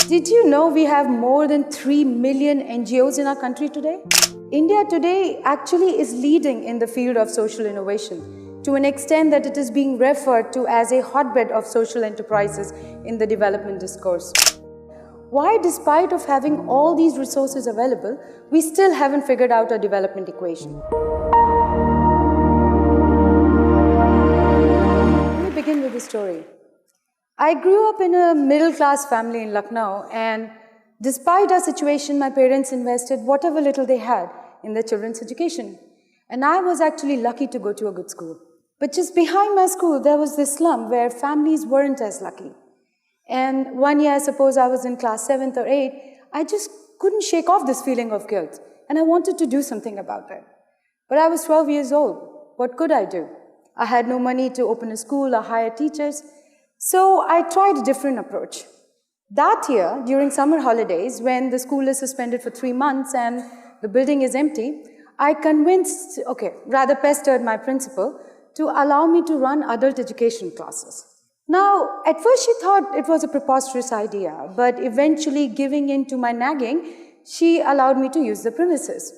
Did you know we have more than 3 million NGOs in our country today? India today actually is leading in the field of social innovation to an extent that it is being referred to as a hotbed of social enterprises in the development discourse. Why, despite of having all these resources available, we still haven't figured out a development equation? Let me begin with a story. I grew up in a middle-class family in Lucknow, and despite our situation, my parents invested whatever little they had in their children's education. And I was actually lucky to go to a good school. But just behind my school, there was this slum where families weren't as lucky. And one year, I suppose I was in class 7th or 8th, I just couldn't shake off this feeling of guilt. And I wanted to do something about it. But I was 12 years old. What could I do? I had no money to open a school or hire teachers. So I tried a different approach. That year, during summer holidays, when the school is suspended for 3 months and the building is empty, I pestered my principal to allow me to run adult education classes. Now, at first she thought it was a preposterous idea, but eventually giving in to my nagging, she allowed me to use the premises.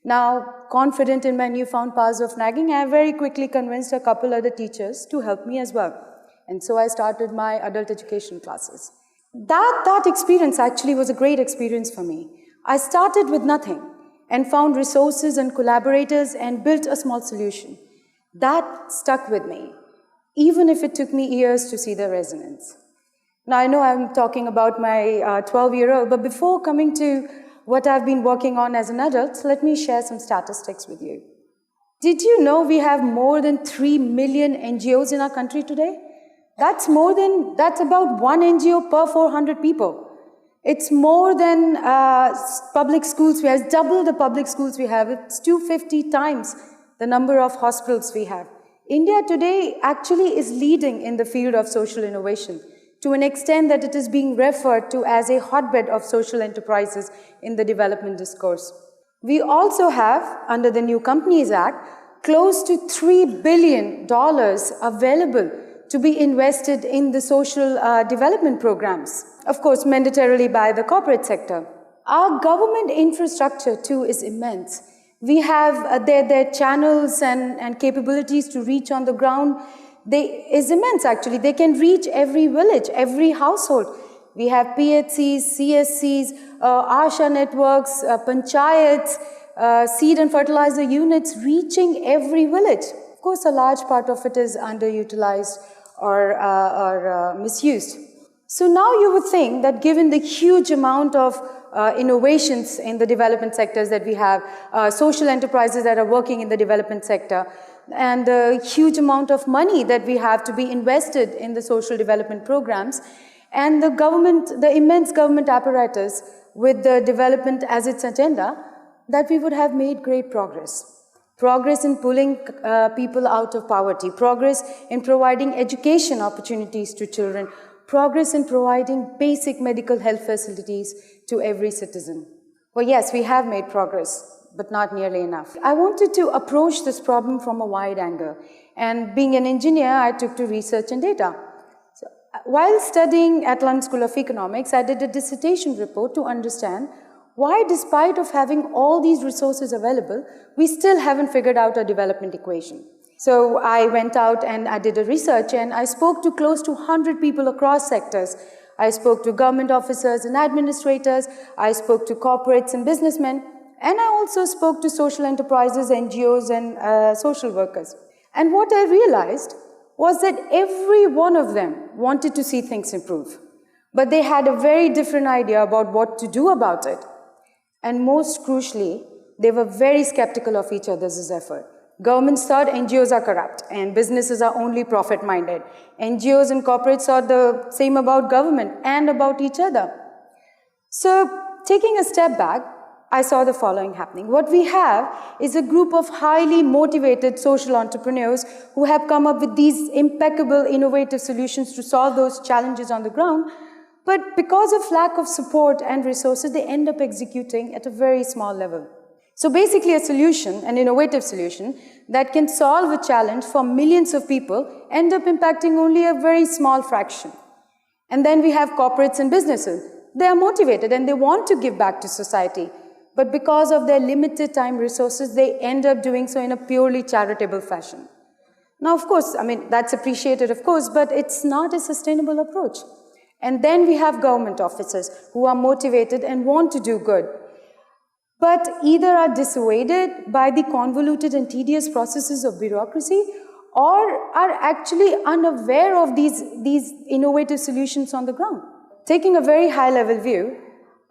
Now, confident in my newfound powers of nagging, I very quickly convinced a couple other teachers to help me as well. And so I started my adult education classes. That experience actually was a great experience for me. I started with nothing and found resources and collaborators and built a small solution. That stuck with me, even if it took me years to see the resonance. Now, I know I'm talking about my 12-year-old, but before coming to what I've been working on as an adult, let me share some statistics with you. Did you know we have more than 3 million NGOs in our country today? That's about one NGO per 400 people. It's more than public schools we have. It's double the public schools we have. It's 250 times the number of hospitals we have. India today actually is leading in the field of social innovation to an extent that it is being referred to as a hotbed of social enterprises in the development discourse. We also have, under the New Companies Act, close to $3 billion available to be invested in the social development programs, of course, mandatorily by the corporate sector. Our government infrastructure, too, is immense. We have their channels and capabilities to reach on the ground is immense, actually. They can reach every village, every household. We have PHCs, CSCs, ASHA networks, panchayats, seed and fertilizer units reaching every village. Of course, a large part of it is underutilized or misused. So now you would think that given the huge amount of innovations in the development sectors that we have, social enterprises that are working in the development sector, and the huge amount of money that we have to be invested in the social development programs, and the immense government apparatus with the development as its agenda, that we would have made great progress. Progress in pulling people out of poverty, progress in providing education opportunities to children, progress in providing basic medical health facilities to every citizen. Well, yes, we have made progress, but not nearly enough. I wanted to approach this problem from a wide angle, and being an engineer, I took to research and data. So, while studying at London School of Economics, I did a dissertation report to understand why, despite of having all these resources available, we still haven't figured out a development equation. So I went out and I did a research, and I spoke to close to 100 people across sectors. I spoke to government officers and administrators, I spoke to corporates and businessmen, and I also spoke to social enterprises, NGOs, and social workers. And what I realized was that every one of them wanted to see things improve, but they had a very different idea about what to do about it. And most crucially, they were very skeptical of each other's effort. Governments thought NGOs are corrupt and businesses are only profit-minded. NGOs and corporates thought the same about government and about each other. So, taking a step back, I saw the following happening. What we have is a group of highly motivated social entrepreneurs who have come up with these impeccable, innovative solutions to solve those challenges on the ground. But because of lack of support and resources, they end up executing at a very small level. So basically a solution, an innovative solution, that can solve a challenge for millions of people end up impacting only a very small fraction. And then we have corporates and businesses They are motivated and they want to give back to society. But because of their limited time resources, they end up doing so in a purely charitable fashion. Now, of course, I mean, that's appreciated, of course, but it's not a sustainable approach. And then we have government officers who are motivated and want to do good, but either are dissuaded by the convoluted and tedious processes of bureaucracy, or are actually unaware of these innovative solutions on the ground. Taking a very high-level view,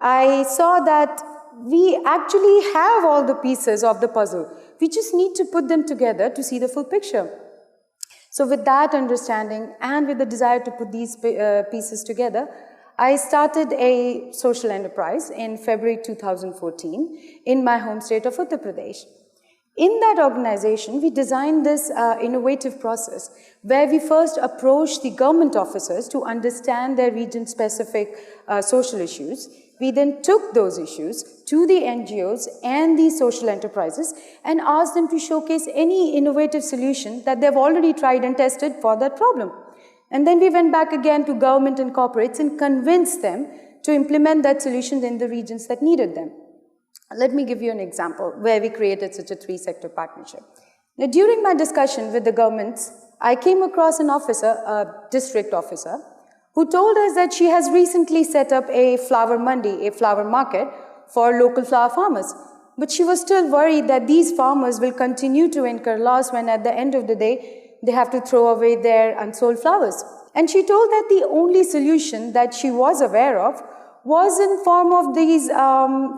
I saw that we actually have all the pieces of the puzzle. We just need to put them together to see the full picture. So with that understanding and with the desire to put these pieces together, I started a social enterprise in February 2014 in my home state of Uttar Pradesh. In that organization, we designed this innovative process where we first approached the government officers to understand their region-specific social issues. We then took those issues to the NGOs and the social enterprises and asked them to showcase any innovative solution that they've already tried and tested for that problem. And then we went back again to government and corporates and convinced them to implement that solution in the regions that needed them. Let me give you an example where we created such a three-sector partnership. Now, during my discussion with the governments, I came across an officer, a district officer, who told us that she has recently set up a flower mandi, a flower market for local flower farmers. But she was still worried that these farmers will continue to incur loss when at the end of the day, they have to throw away their unsold flowers. And she told that the only solution that she was aware of was in form of these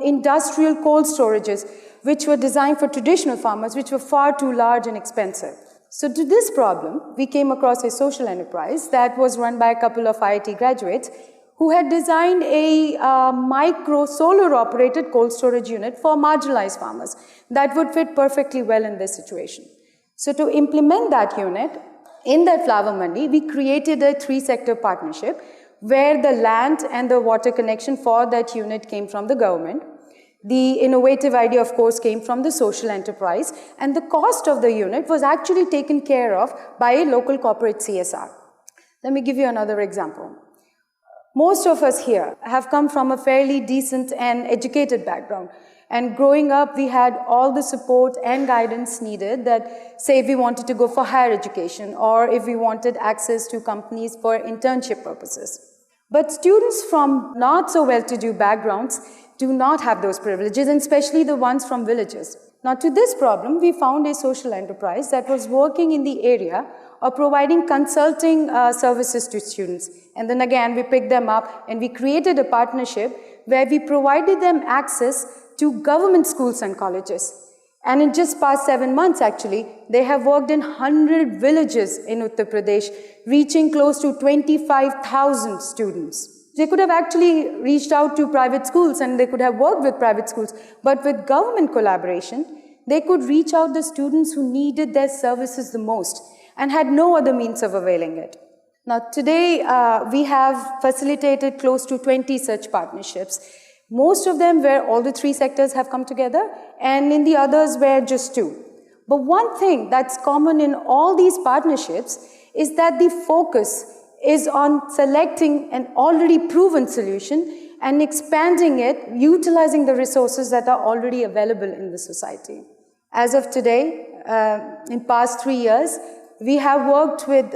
industrial cold storages, which were designed for traditional farmers, which were far too large and expensive. So to this problem, we came across a social enterprise that was run by a couple of IIT graduates who had designed a micro solar-operated cold storage unit for marginalized farmers that would fit perfectly well in this situation. So to implement that unit in that flower mandi, we created a three-sector partnership where the land and the water connection for that unit came from the government. The innovative idea, of course, came from the social enterprise, and the cost of the unit was actually taken care of by a local corporate CSR. Let me give you another example. Most of us here have come from a fairly decent and educated background, and growing up, we had all the support and guidance needed that, say, if we wanted to go for higher education or if we wanted access to companies for internship purposes. But students from not so well-to-do backgrounds do not have those privileges, and especially the ones from villages. Now, to this problem, we found a social enterprise that was working in the area of providing consulting services to students. And then again, we picked them up and we created a partnership where we provided them access to government schools and colleges. And in just past 7 months, actually, they have worked in 100 villages in Uttar Pradesh, reaching close to 25,000 students. They could have actually reached out to private schools and they could have worked with private schools, but with government collaboration, they could reach out the students who needed their services the most and had no other means of availing it. Now, today, we have facilitated close to 20 such partnerships. Most of them where all the three sectors have come together, and in the others where just two. But one thing that's common in all these partnerships is that the focus is on selecting an already proven solution and expanding it, utilizing the resources that are already available in the society. As of today, in past 3 years, we have worked with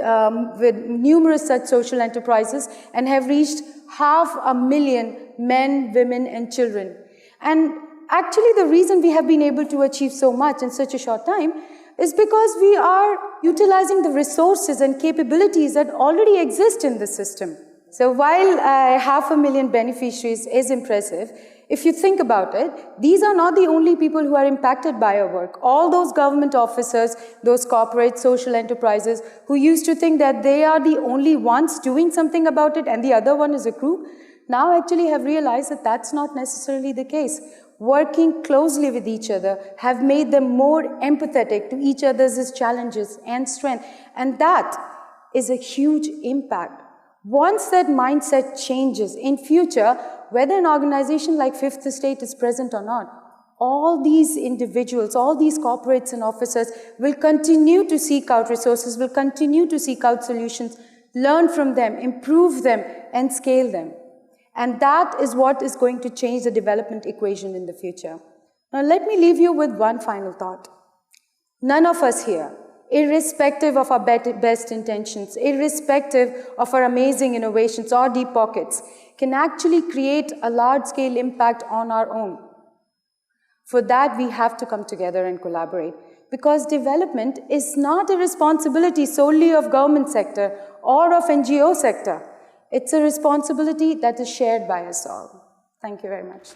numerous such social enterprises and have reached 500,000 men, women, and children. And actually, the reason we have been able to achieve so much in such a short time is because we are utilizing the resources and capabilities that already exist in the system. So while 500,000 beneficiaries is impressive, if you think about it, these are not the only people who are impacted by our work. All those government officers, those corporate social enterprises who used to think that they are the only ones doing something about it and the other one is a crew, now actually have realized that that's not necessarily the case. Working closely with each other have made them more empathetic to each other's challenges and strength. And that is a huge impact. Once that mindset changes in future, whether an organization like FifthEstate is present or not, all these individuals, all these corporates and officers will continue to seek out resources, will continue to seek out solutions, learn from them, improve them, and scale them. And that is what is going to change the development equation in the future. Now, let me leave you with one final thought. None of us here, irrespective of our best intentions, irrespective of our amazing innovations or deep pockets, can actually create a large-scale impact on our own. For that, we have to come together and collaborate, because development is not a responsibility solely of government sector or of NGO sector. It's a responsibility that is shared by us all. Thank you very much.